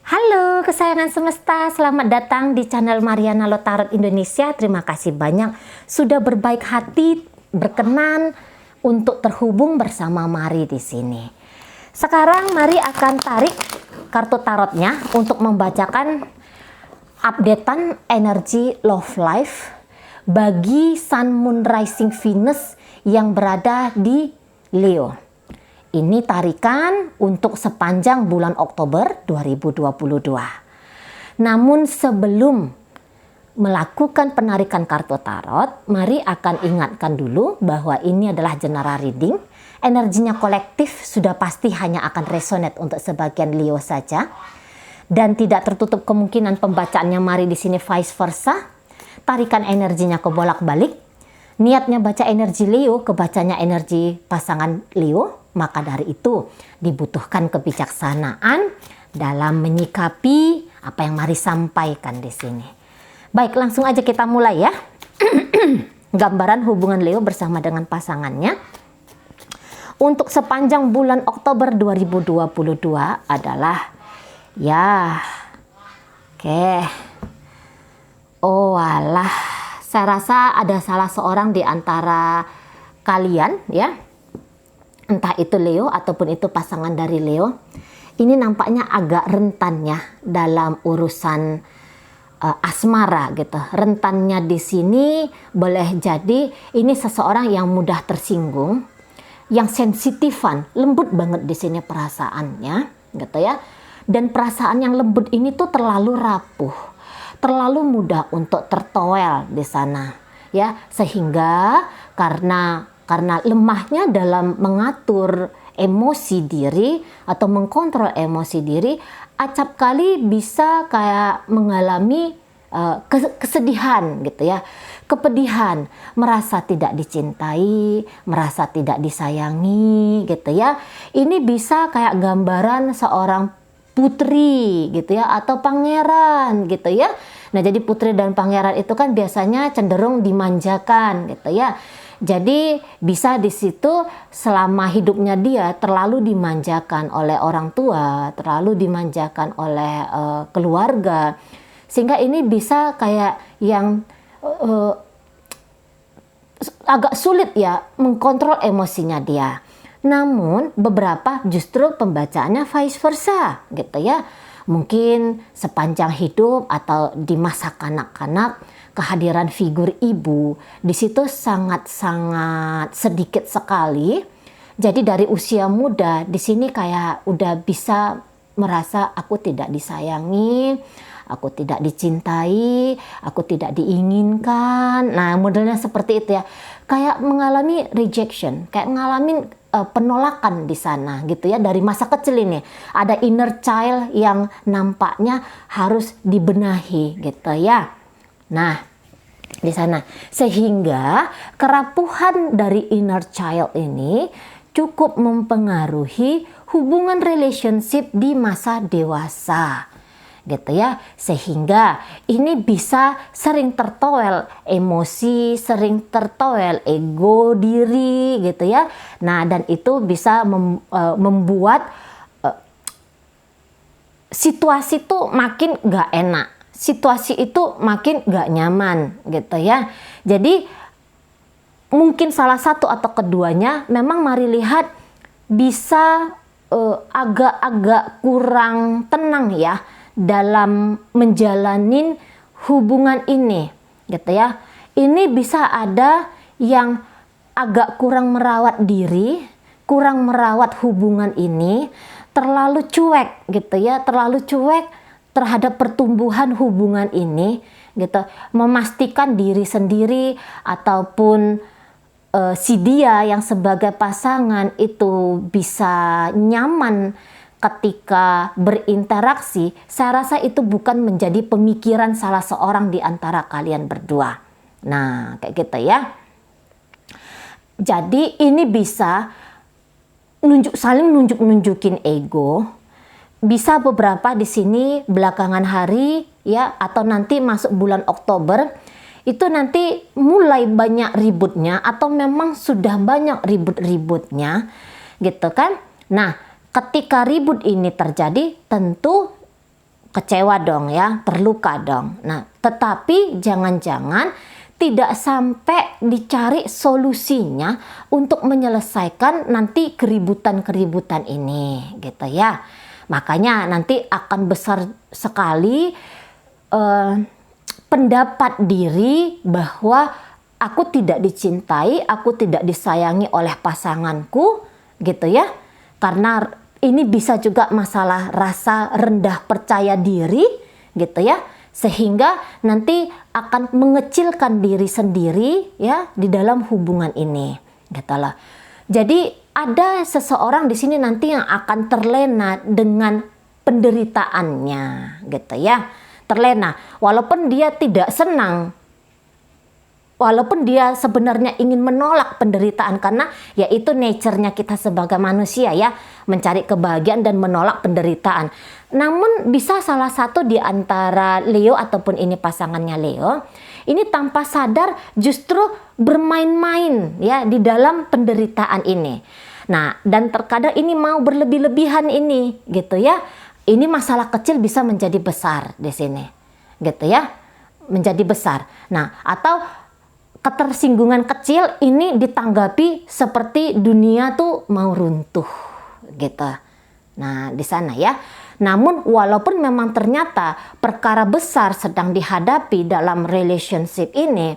Halo kesayangan semesta, selamat datang di channel Mariana Lotarot Indonesia. Terima kasih banyak sudah berbaik hati, berkenan untuk terhubung bersama Mari di sini. Sekarang Mari akan tarik kartu tarotnya untuk membacakan updatean energi love life bagi Sun Moon Rising Venus yang berada di Leo. Ini tarikan untuk sepanjang bulan Oktober 2022. Namun sebelum melakukan penarikan kartu tarot, Mari akan ingatkan dulu bahwa ini adalah general reading. Energinya kolektif sudah pasti hanya akan resonate untuk sebagian Leo saja. Dan tidak tertutup kemungkinan pembacaannya Mari di sini vice versa. Tarikan energinya ke bolak-balik. Niatnya baca energi Leo, kebacanya energi pasangan Leo. Maka dari itu dibutuhkan kebijaksanaan dalam menyikapi apa yang Mari sampaikan di sini. Baik, langsung aja kita mulai ya. Gambaran hubungan Leo bersama dengan pasangannya untuk sepanjang bulan Oktober 2022 adalah alah, saya rasa ada salah seorang di antara kalian ya, entah itu Leo ataupun itu pasangan dari Leo, ini nampaknya agak rentan ya dalam urusan asmara gitu. Rentannya di sini boleh jadi ini seseorang yang mudah tersinggung, yang sensitifan, lembut banget di sini perasaannya gitu ya. Dan perasaan yang lembut ini tuh terlalu rapuh, terlalu mudah untuk tertoel di sana ya, sehingga karena lemahnya dalam mengatur emosi diri atau mengkontrol emosi diri, acap kali bisa kayak mengalami kesedihan gitu ya, kepedihan, merasa tidak dicintai, merasa tidak disayangi gitu ya. Ini bisa kayak gambaran seorang putri gitu ya, atau pangeran gitu ya. Nah, jadi putri dan pangeran itu kan biasanya cenderung dimanjakan gitu ya. Jadi bisa di situ selama hidupnya dia terlalu dimanjakan oleh orang tua, terlalu dimanjakan oleh keluarga, sehingga ini bisa kayak yang agak sulit ya mengkontrol emosinya dia. Namun beberapa justru pembacaannya vice versa gitu ya. Mungkin sepanjang hidup atau di masa kanak-kanak, kehadiran figur ibu di situ sangat-sangat sedikit sekali. Jadi dari usia muda di sini kayak udah bisa merasa aku tidak disayangi, aku tidak dicintai, aku tidak diinginkan. Nah, modelnya seperti itu ya. Kayak mengalami rejection, kayak ngalamin penolakan di sana gitu ya. Dari masa kecil ini ada inner child yang nampaknya harus dibenahi gitu ya. Nah, di sana sehingga kerapuhan dari inner child ini cukup mempengaruhi hubungan relationship di masa dewasa gitu ya, sehingga ini bisa sering tertoel emosi, sering tertoel ego diri gitu ya. Nah, dan itu bisa membuat situasi tuh makin gak enak, situasi itu makin gak nyaman gitu ya. Jadi mungkin salah satu atau keduanya memang Mari lihat bisa agak-agak kurang tenang ya dalam menjalanin hubungan ini gitu ya. Ini bisa ada yang agak kurang merawat diri, kurang merawat hubungan ini, terlalu cuek gitu ya, terlalu cuek terhadap pertumbuhan hubungan ini gitu, memastikan diri sendiri ataupun si dia yang sebagai pasangan itu bisa nyaman ketika berinteraksi. Saya rasa itu bukan menjadi pemikiran salah seorang di antara kalian berdua. Nah, kayak gitu ya. Jadi ini bisa saling nunjukin ego. Bisa beberapa di sini belakangan hari ya, atau nanti masuk bulan Oktober itu nanti mulai banyak ributnya atau memang sudah banyak ribut-ributnya gitu kan. Nah, ketika ribut ini terjadi, tentu kecewa dong ya, terluka dong. Nah, tetapi jangan-jangan tidak sampai dicari solusinya untuk menyelesaikan nanti keributan-keributan ini gitu ya. Makanya nanti akan besar sekali pendapat diri bahwa aku tidak dicintai, aku tidak disayangi oleh pasanganku gitu ya. Karena ini bisa juga masalah rasa rendah percaya diri gitu ya. Sehingga nanti akan mengecilkan diri sendiri ya di dalam hubungan ini gitu loh. Jadi ada seseorang di sini nanti yang akan terlena dengan penderitaannya gitu ya. Terlena walaupun dia tidak senang, walaupun dia sebenarnya ingin menolak penderitaan, karena yaitu nature-nya kita sebagai manusia ya, mencari kebahagiaan dan menolak penderitaan. Namun bisa salah satu di antara Leo ataupun ini pasangannya Leo, ini tanpa sadar justru bermain-main ya di dalam penderitaan ini. Nah, dan terkadang ini mau berlebih-lebihan ini gitu ya. Ini masalah kecil bisa menjadi besar di sini. Gitu ya. Menjadi besar. Nah, atau ketersinggungan kecil ini ditanggapi seperti dunia tuh mau runtuh gitu. Nah, di sana ya. Namun walaupun memang ternyata perkara besar sedang dihadapi dalam relationship ini,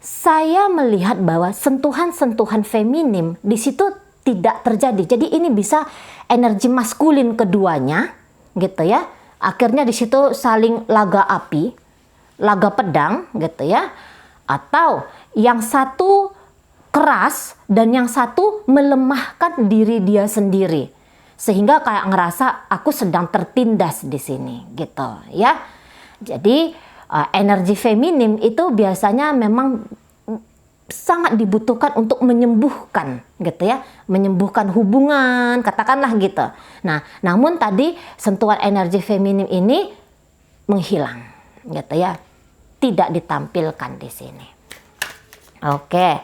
saya melihat bahwa sentuhan-sentuhan feminim di situ tidak terjadi. Jadi ini bisa energi maskulin keduanya gitu ya. Akhirnya di situ saling laga api, laga pedang gitu ya. Atau yang satu keras dan yang satu melemahkan diri dia sendiri, sehingga kayak ngerasa aku sedang tertindas di sini gitu ya. Jadi energi feminim itu biasanya memang sangat dibutuhkan untuk menyembuhkan gitu ya, menyembuhkan hubungan katakanlah gitu. Nah, namun tadi sentuhan energi feminim ini menghilang gitu ya, tidak ditampilkan di sini. Oke.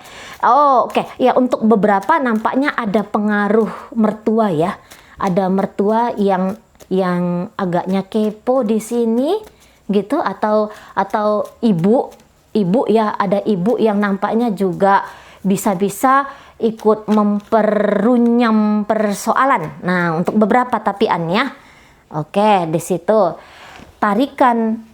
Ya, untuk beberapa nampaknya ada pengaruh mertua ya. Ada mertua yang agaknya kepo di sini gitu, atau ibu ya, ada ibu yang nampaknya juga bisa-bisa ikut memperunyam persoalan. Nah, untuk beberapa tapian ya. Oke, di situ tarikan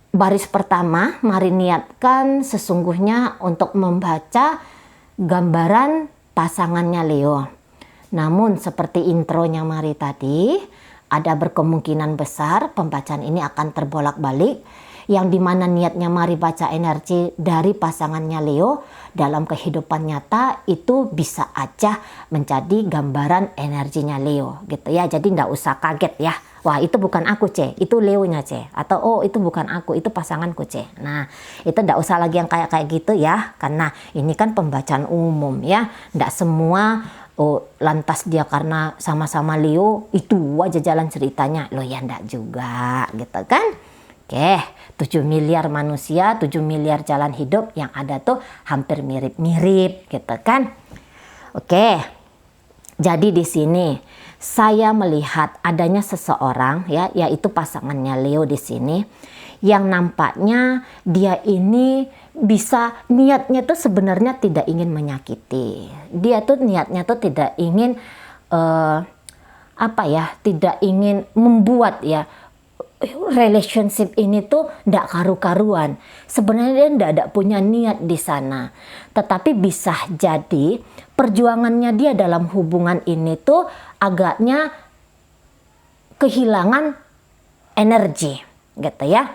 baris pertama, mari niatkan sesungguhnya untuk membaca gambaran pasangannya Leo. Namun seperti intronya Mari tadi, ada berkemungkinan besar pembacaan ini akan terbolak-balik, yang dimana niatnya Mari baca energi dari pasangannya Leo dalam kehidupan nyata itu bisa aja menjadi gambaran energinya Leo gitu ya. Jadi nggak usah kaget ya. Wah, itu bukan aku C, itu Leonya C. Atau oh, itu bukan aku, itu pasanganku C. Nah, itu nggak usah lagi yang kayak gitu ya. Karena ini kan pembacaan umum ya. Nggak semua lantas dia karena sama-sama Leo itu aja jalan ceritanya. Loh ya nggak juga gitu kan. Oke, 7 miliar manusia, 7 miliar jalan hidup, yang ada tuh hampir mirip-mirip gitu kan. Oke. Jadi di sini saya melihat adanya seseorang ya, yaitu pasangannya Leo di sini, yang nampaknya dia ini bisa niatnya tuh sebenarnya tidak ingin menyakiti. Dia tuh niatnya tuh tidak ingin tidak ingin membuat ya relationship ini tuh ndak karu-karuan. Sebenarnya dia ndak punya niat di sana. Tetapi bisa jadi perjuangannya dia dalam hubungan ini tuh agaknya kehilangan energi gitu ya.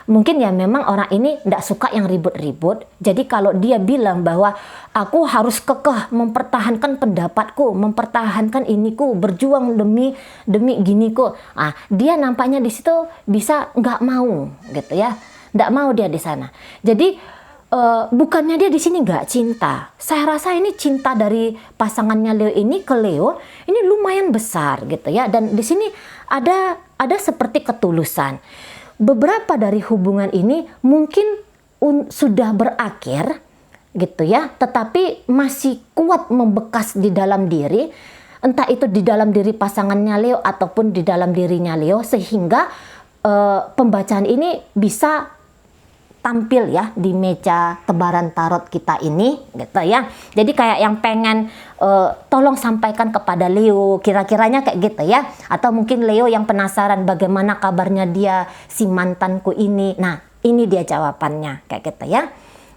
Mungkin ya memang orang ini ndak suka yang ribut-ribut. Jadi kalau dia bilang bahwa aku harus kekeh mempertahankan pendapatku, mempertahankan iniku, berjuang demi giniku. Dia nampaknya di situ bisa nggak mau gitu ya. Nggak mau dia di sana. Jadi bukannya dia di sini nggak cinta. Saya rasa ini cinta dari pasangannya Leo ini ke Leo ini lumayan besar gitu ya. Dan di sini ada seperti ketulusan. Beberapa dari hubungan ini mungkin sudah berakhir gitu ya, tetapi masih kuat membekas di dalam diri, entah itu di dalam diri pasangannya Leo ataupun di dalam dirinya Leo, sehingga pembacaan ini bisa tampil ya di meja tebaran tarot kita ini gitu ya. Jadi kayak yang pengen tolong sampaikan kepada Leo, kira-kiranya kayak gitu ya. Atau mungkin Leo yang penasaran bagaimana kabarnya dia si mantanku ini. Nah, ini dia jawabannya kayak gitu ya.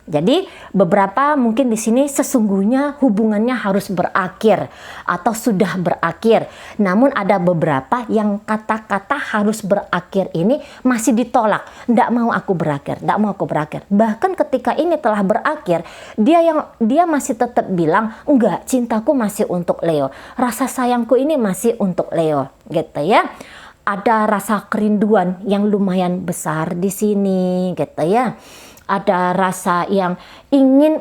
Jadi beberapa mungkin di sini sesungguhnya hubungannya harus berakhir atau sudah berakhir. Namun ada beberapa yang kata-kata harus berakhir ini masih ditolak. Nggak mau aku berakhir, nggak mau aku berakhir. Bahkan ketika ini telah berakhir, dia masih tetap bilang, enggak, cintaku masih untuk Leo. Rasa sayangku ini masih untuk Leo, gitu ya. Ada rasa kerinduan yang lumayan besar di sini, gitu ya. Ada rasa yang ingin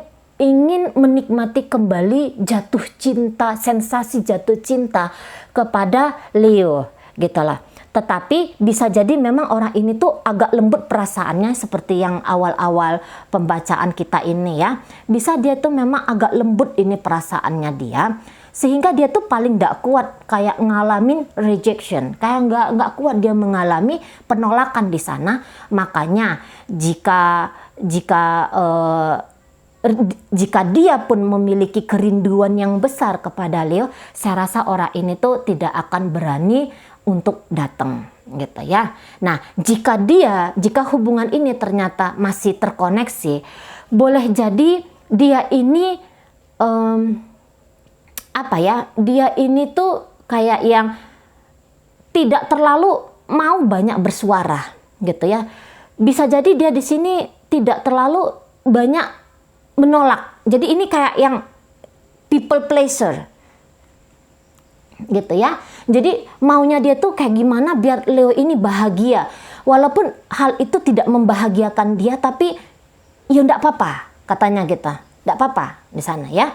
menikmati kembali jatuh cinta, sensasi jatuh cinta kepada Leo, gitulah. Tetapi bisa jadi memang orang ini tuh agak lembut perasaannya seperti yang awal-awal pembacaan kita ini ya. Bisa dia tuh memang agak lembut ini perasaannya dia. Sehingga dia tuh paling gak kuat kayak ngalamin rejection, kayak nggak kuat dia mengalami penolakan di sana. Makanya jika dia pun memiliki kerinduan yang besar kepada Leo, saya rasa orang ini tuh tidak akan berani untuk datang gitu ya. Nah, jika hubungan ini ternyata masih terkoneksi, boleh jadi dia ini dia ini tuh kayak yang tidak terlalu mau banyak bersuara gitu ya. Bisa jadi dia di sini tidak terlalu banyak menolak. Jadi ini kayak yang people pleaser gitu ya. Jadi maunya dia tuh kayak gimana biar Leo ini bahagia. Walaupun hal itu tidak membahagiakan dia, tapi ya enggak apa-apa katanya gitu. Enggak apa-apa di sana ya.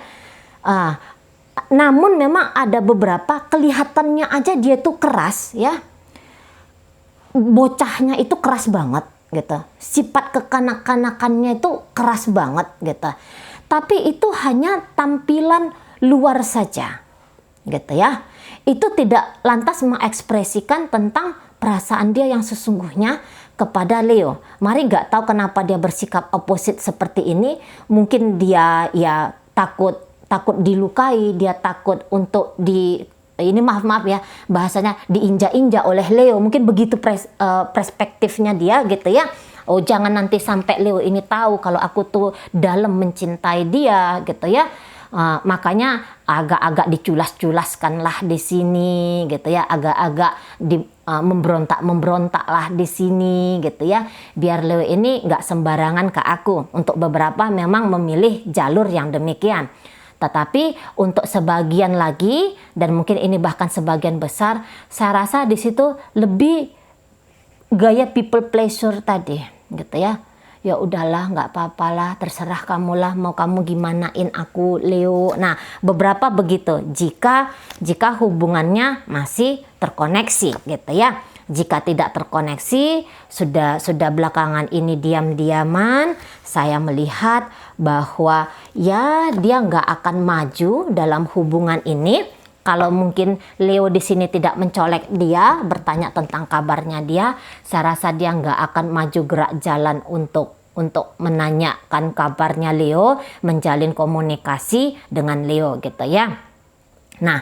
Namun memang ada beberapa kelihatannya aja dia tuh keras ya. Bocahnya itu keras banget gitu. Sifat kekanak-kanakannya itu keras banget gitu. Tapi itu hanya tampilan luar saja gitu ya. Itu tidak lantas mengekspresikan tentang perasaan dia yang sesungguhnya kepada Leo. Mari nggak tahu kenapa dia bersikap opposite seperti ini. Mungkin dia ya takut dilukai, dia takut untuk ini maaf ya bahasanya diinjak-injak oleh Leo. Mungkin begitu perspektifnya dia gitu ya. Oh, jangan nanti sampai Leo ini tahu kalau aku tuh dalam mencintai dia gitu ya. Makanya agak-agak diculas-culaskan lah di sini gitu ya, agak-agak memberontak lah di sini gitu ya, biar Leo ini nggak sembarangan ke aku. Untuk beberapa memang memilih jalur yang demikian. Tetapi untuk sebagian lagi, dan mungkin ini bahkan sebagian besar, saya rasa di situ lebih gaya people pleasure tadi, gitu ya. Ya udahlah, nggak apa-apalah, terserah kamulah, mau kamu gimanain aku, Leo. Nah, beberapa begitu. Jika hubungannya masih terkoneksi, gitu ya. Jika tidak terkoneksi, sudah belakangan ini diam-diaman, saya melihat bahwa ya dia nggak akan maju dalam hubungan ini. Kalau mungkin Leo di sini tidak mencolek dia, bertanya tentang kabarnya dia, saya rasa dia nggak akan maju gerak jalan untuk menanyakan kabarnya Leo, menjalin komunikasi dengan Leo gitu ya. Nah,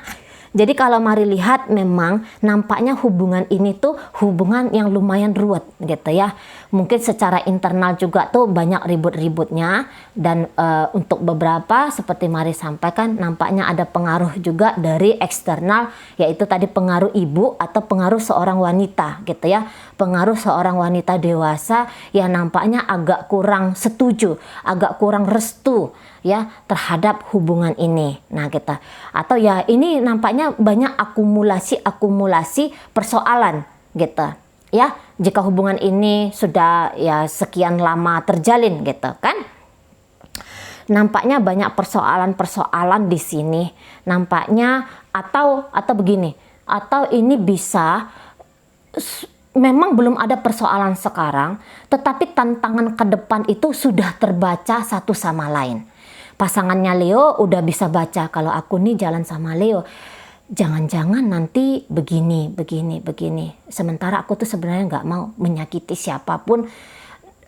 jadi kalau mari lihat, memang nampaknya hubungan ini tuh hubungan yang lumayan ruwet gitu ya. Mungkin secara internal juga tuh banyak ribut-ributnya. Dan untuk beberapa seperti mari sampaikan, nampaknya ada pengaruh juga dari eksternal, yaitu tadi pengaruh ibu atau pengaruh seorang wanita gitu ya. Pengaruh seorang wanita dewasa yang nampaknya agak kurang setuju, agak kurang restu ya terhadap hubungan ini. Nah, kita atau ya ini nampaknya banyak akumulasi persoalan gitu ya. Jika hubungan ini sudah ya sekian lama terjalin gitu kan, nampaknya banyak persoalan di sini nampaknya. Atau begini, atau ini bisa memang belum ada persoalan sekarang, tetapi tantangan ke depan itu sudah terbaca satu sama lain. Pasangannya Leo udah bisa baca kalau aku nih jalan sama Leo. jangan-jangan nanti begini. Sementara aku tuh sebenarnya nggak mau menyakiti siapapun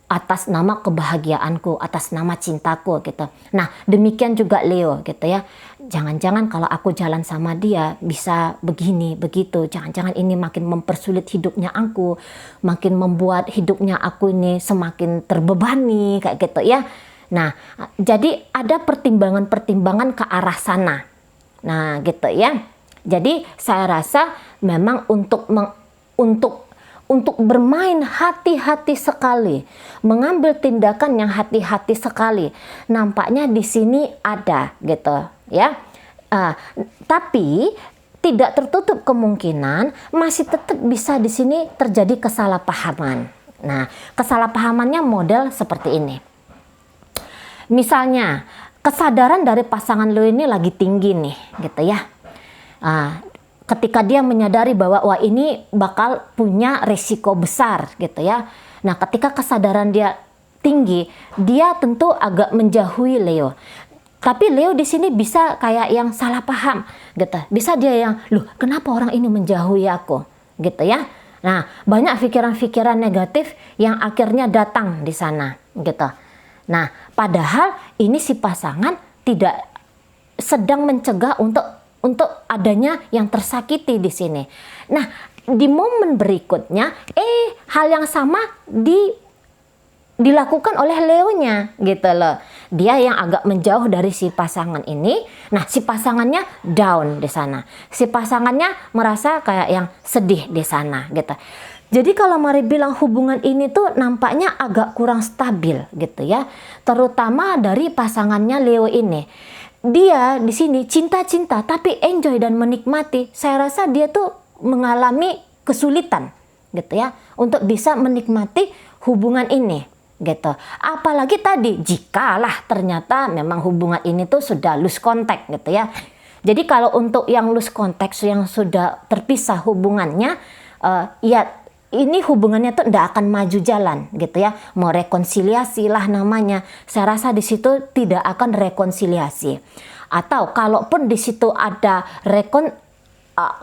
atas nama kebahagiaanku, atas nama cintaku gitu. Nah, demikian juga Leo gitu ya. Jangan-jangan kalau aku jalan sama dia bisa begini, begitu. Jangan-jangan ini makin mempersulit hidupnya aku, makin membuat hidupnya aku ini semakin terbebani kayak gitu ya. Nah, jadi ada pertimbangan-pertimbangan ke arah sana. Nah, gitu ya. Jadi saya rasa memang untuk bermain hati-hati sekali, mengambil tindakan yang hati-hati sekali. Nampaknya di sini ada gitu ya. Tapi tidak tertutup kemungkinan masih tetap bisa di sini terjadi kesalahpahaman. Nah, kesalahpahamannya model seperti ini. Misalnya, kesadaran dari pasangan lo ini lagi tinggi nih, gitu ya. Ketika dia menyadari bahwa wah ini bakal punya resiko besar gitu ya. Nah, ketika kesadaran dia tinggi, dia tentu agak menjauhi Leo. Tapi Leo di sini bisa kayak yang salah paham gitu. Bisa dia yang, loh kenapa orang ini menjauhi aku gitu ya. Nah, banyak pikiran-pikiran negatif yang akhirnya datang di sana gitu. Nah, padahal ini si pasangan tidak sedang mencegah untuk adanya yang tersakiti di sini. Nah, di momen berikutnya, hal yang sama dilakukan oleh Leonya gitu loh. Dia yang agak menjauh dari si pasangan ini. Nah, si pasangannya down di sana. Si pasangannya merasa kayak yang sedih di sana gitu. Jadi kalau Mari bilang hubungan ini tuh nampaknya agak kurang stabil gitu ya. Terutama dari pasangannya Leo ini. Dia di sini cinta-cinta tapi enjoy dan menikmati. Saya rasa dia tuh mengalami kesulitan gitu ya untuk bisa menikmati hubungan ini gitu. Apalagi tadi jikalah ternyata memang hubungan ini tuh sudah lose contact gitu ya. Jadi kalau untuk yang lose contact yang sudah terpisah hubungannya, ya ini hubungannya tuh tidak akan maju jalan gitu ya. Mau rekonsiliasi lah namanya. Saya rasa di situ tidak akan rekonsiliasi. Atau kalaupun di situ ada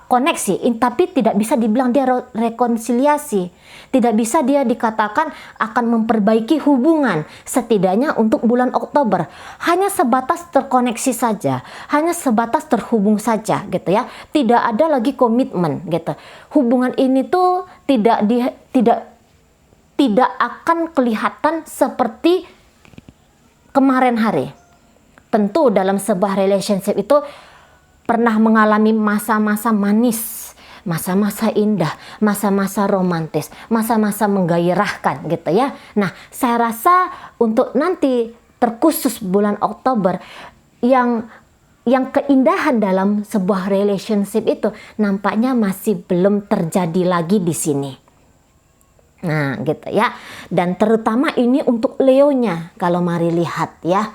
koneksi, tapi tidak bisa dibilang dia rekonsiliasi. Tidak bisa dia dikatakan akan memperbaiki hubungan. Setidaknya untuk bulan Oktober. Hanya sebatas terkoneksi saja. Hanya sebatas terhubung saja gitu ya. Tidak ada lagi komitmen gitu. Hubungan ini tuh tidak akan kelihatan seperti kemarin hari. Tentu dalam sebuah relationship itu pernah mengalami masa-masa manis, masa-masa indah, masa-masa romantis, masa-masa menggairahkan gitu ya. Nah, saya rasa untuk nanti terkhusus bulan Oktober yang keindahan dalam sebuah relationship itu nampaknya masih belum terjadi lagi di sini. Nah, gitu ya. Dan terutama ini untuk Leonya kalau Mari lihat ya.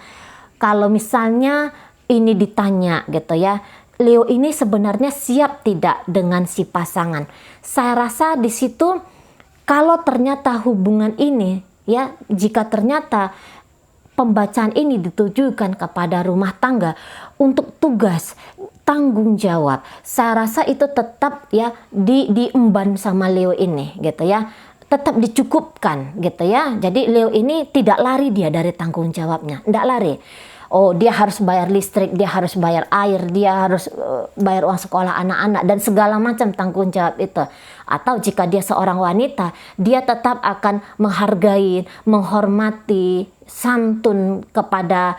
Kalau misalnya ini ditanya gitu ya, Leo ini sebenarnya siap tidak dengan si pasangan. Saya rasa di situ kalau ternyata hubungan ini ya, jika ternyata pembacaan ini ditujukan kepada rumah tangga untuk tugas tanggung jawab, saya rasa itu tetap ya diemban sama Leo ini gitu ya, tetap dicukupkan gitu ya. Jadi Leo ini tidak lari dia dari tanggung jawabnya, tidak lari. Oh, dia harus bayar listrik, dia harus bayar air, dia harus bayar uang sekolah anak-anak dan segala macam tanggung jawab itu. Atau jika dia seorang wanita, dia tetap akan menghargai, menghormati, santun kepada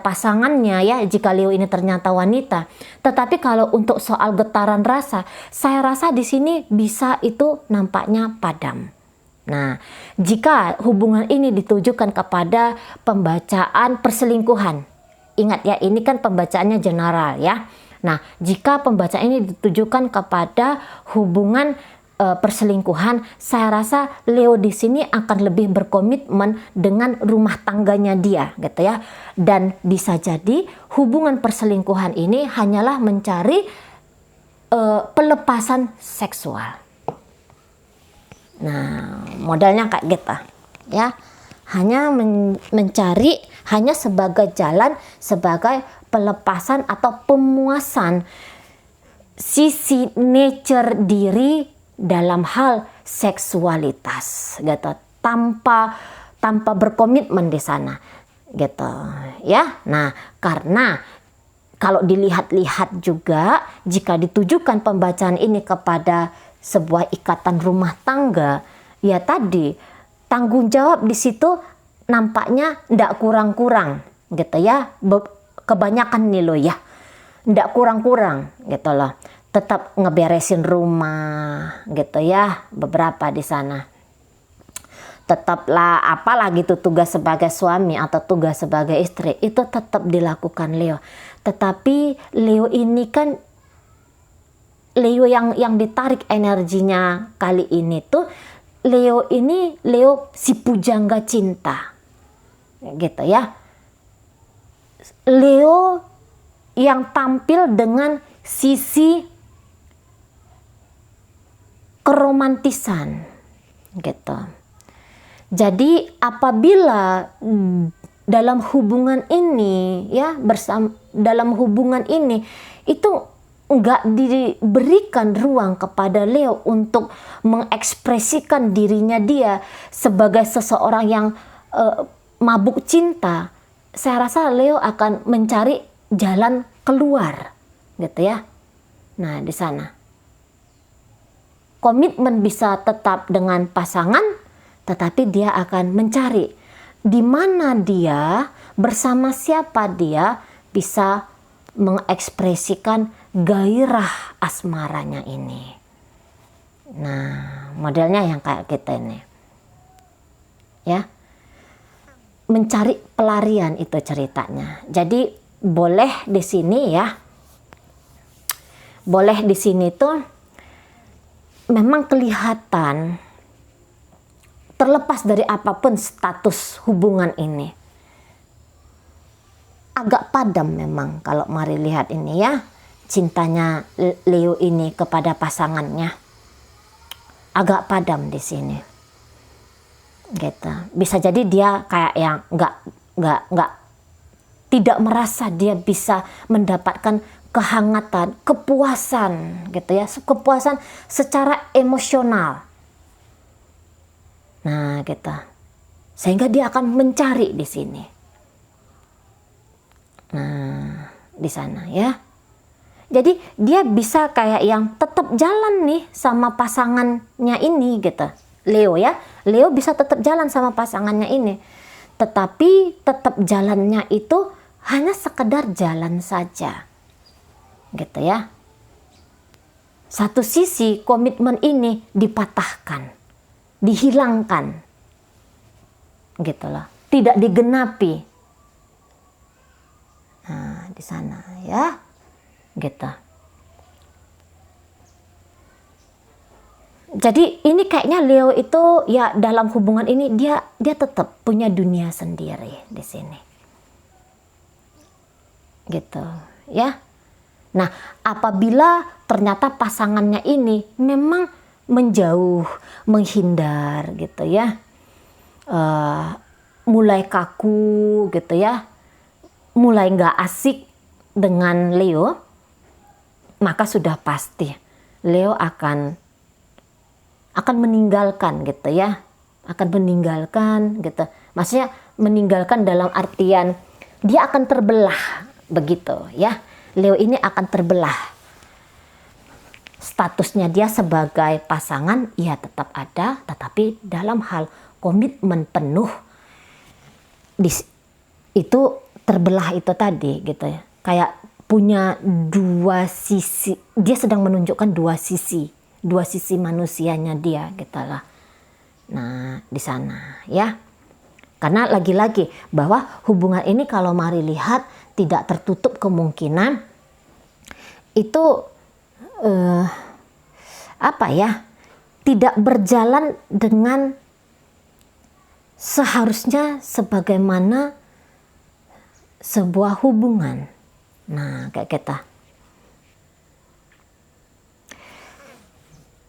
pasangannya ya, jika Leo ini ternyata wanita. Tetapi kalau untuk soal getaran rasa, saya rasa di sini bisa itu nampaknya padam. Nah, jika hubungan ini ditujukan kepada pembacaan perselingkuhan, ingat ya, ini kan pembacaannya general ya. Nah, jika pembacaan ini ditujukan kepada hubungan perselingkuhan, saya rasa Leo di sini akan lebih berkomitmen dengan rumah tangganya dia, gitu ya. Dan bisa jadi hubungan perselingkuhan ini hanyalah mencari pelepasan seksual. Nah, modalnya kayak gitu ya, hanya mencari hanya sebagai jalan, sebagai pelepasan atau pemuasan sisi nature diri dalam hal seksualitas gitu, tanpa berkomitmen di sana gitu ya. Nah, karena kalau dilihat-lihat juga, jika ditujukan pembacaan ini kepada sebuah ikatan rumah tangga, ya tadi tanggung jawab di situ nampaknya ndak kurang-kurang gitu ya. Kebanyakan nih loh ya, ndak kurang-kurang gitu loh. Tetap ngeberesin rumah gitu ya, beberapa di sana. Tetaplah apalagi itu tugas sebagai suami atau tugas sebagai istri, itu tetap dilakukan Leo. Tetapi Leo ini kan Leo yang ditarik energinya kali ini tuh, Leo ini Leo si pujangga cinta gitu ya. Leo yang tampil dengan sisi keromantisan gitu. Jadi apabila dalam hubungan ini ya, dalam hubungan ini itu nggak diberikan ruang kepada Leo untuk mengekspresikan dirinya dia sebagai seseorang yang mabuk cinta, saya rasa Leo akan mencari jalan keluar gitu ya. Nah, di sana komitmen bisa tetap dengan pasangan, tetapi dia akan mencari di mana dia, bersama siapa dia bisa mengekspresikan gairah asmaranya ini. Nah, modelnya yang kayak kita ini. Ya. Mencari pelarian itu ceritanya. Jadi boleh di sini ya. Boleh di sini tuh memang kelihatan, terlepas dari apapun status hubungan ini, agak padam memang kalau mari lihat ini ya, cintanya Leo ini kepada pasangannya agak padam di sini gitu. Bisa jadi dia kayak yang nggak tidak merasa dia bisa mendapatkan kehangatan, kepuasan gitu ya, kepuasan secara emosional. Nah, gitu. Sehingga dia akan mencari di sini. Nah, di sana ya. Jadi dia bisa kayak yang tetap jalan nih sama pasangannya ini gitu. Leo ya. Leo bisa tetap jalan sama pasangannya ini. Tetapi tetap jalannya itu hanya sekedar jalan saja. Gitu ya. Satu sisi komitmen ini dipatahkan, dihilangkan, gitu loh, tidak digenapi. Nah, di sana ya, gitu. Jadi ini kayaknya Leo itu ya dalam hubungan ini dia tetap punya dunia sendiri di sini, gitu ya. Nah, apabila ternyata pasangannya ini memang menjauh, menghindar gitu ya, mulai kaku gitu ya, mulai nggak asik dengan Leo, maka sudah pasti Leo akan meninggalkan gitu ya, akan meninggalkan gitu. Maksudnya meninggalkan dalam artian dia akan terbelah begitu ya. Leo ini akan terbelah. Statusnya dia sebagai pasangan ya tetap ada, tetapi dalam hal komitmen penuh itu terbelah itu tadi gitu ya. Kayak punya dua sisi, dia sedang menunjukkan dua sisi manusianya dia gitu lah. Nah, di sana ya. Karena lagi-lagi bahwa hubungan ini kalau mari lihat tidak tertutup kemungkinan itu tidak berjalan dengan seharusnya sebagaimana sebuah hubungan. Nah, kayak kita.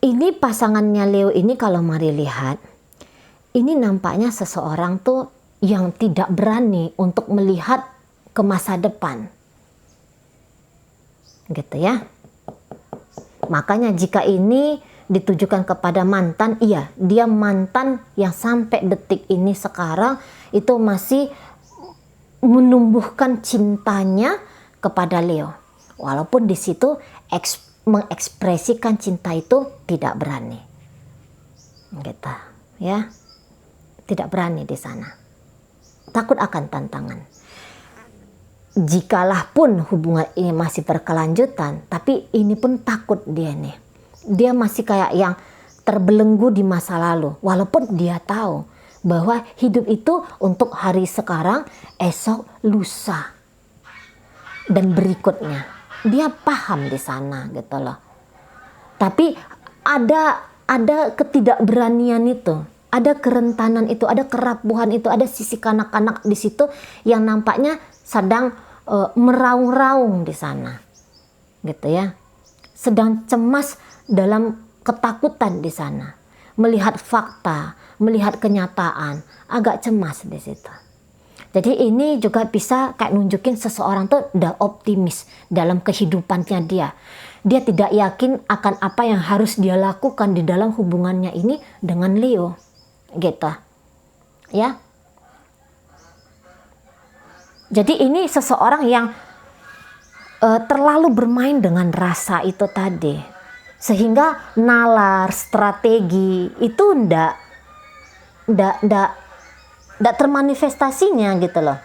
Ini pasangannya Leo ini kalau mari lihat, ini nampaknya seseorang tuh yang tidak berani untuk melihat ke masa depan. Gitu ya. Makanya jika ini ditujukan kepada mantan, iya, dia mantan yang sampai detik ini sekarang itu masih menumbuhkan cintanya kepada Leo. Walaupun di situ mengekspresikan cinta itu tidak berani. Gitu, ya. Tidak berani di sana. Takut akan tantangan. Jikalah pun hubungan ini masih berkelanjutan, tapi ini pun takut dia nih. Dia masih kayak yang terbelenggu di masa lalu. Walaupun dia tahu bahwa hidup itu untuk hari sekarang, esok, lusa, dan berikutnya. Dia paham di sana gitu loh. Tapi ada ketidakberanian itu, ada kerentanan itu, ada kerapuhan itu, ada sisi kanak-kanak di situ yang nampaknya sedang meraung-raung di sana, gitu ya. Sedang cemas dalam ketakutan di sana, melihat fakta, melihat kenyataan, agak cemas di situ. Jadi ini juga bisa kayak nunjukin seseorang tuh udah optimis dalam kehidupannya dia. Dia tidak yakin akan apa yang harus dia lakukan di dalam hubungannya ini dengan Leo, gitu, ya. Jadi ini seseorang yang terlalu bermain dengan rasa itu tadi, sehingga nalar, strategi itu ndak termanifestasinya gitu loh.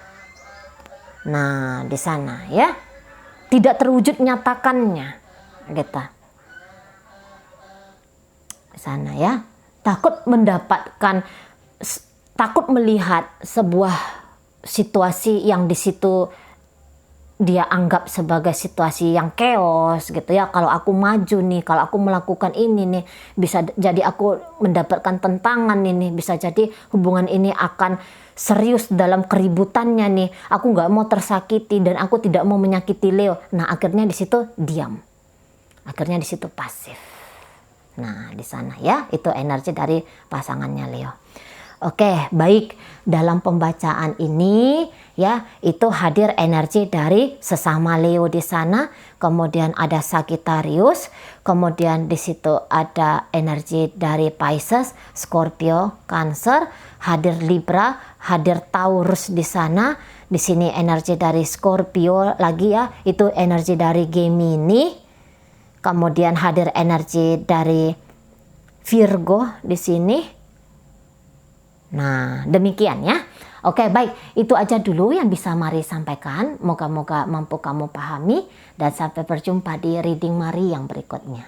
Nah di sana ya, tidak terwujud nyatakannya, gitu. Di sana ya, takut melihat sebuah situasi yang di situ dia anggap sebagai situasi yang chaos gitu ya. Kalau aku maju nih, kalau aku melakukan ini nih, bisa jadi aku mendapatkan tentangan ini, bisa jadi hubungan ini akan serius dalam keributannya nih. Aku nggak mau tersakiti dan aku tidak mau menyakiti Leo. Nah akhirnya di situ diam, akhirnya di situ pasif. Nah di sana ya, itu energi dari pasangannya Leo. Oke, baik. Dalam pembacaan ini ya, itu hadir energi dari sesama Leo di sana, kemudian ada Sagittarius, kemudian di situ ada energi dari Pisces, Scorpio, Cancer, hadir Libra, hadir Taurus di sana. Di sini energi dari Scorpio lagi ya, itu energi dari Gemini. Kemudian hadir energi dari Virgo di sini. Nah, demikian ya. Oke, baik. Itu aja dulu yang bisa Mari sampaikan. Moga-moga mampu kamu pahami. Dan sampai berjumpa di reading Mari yang berikutnya.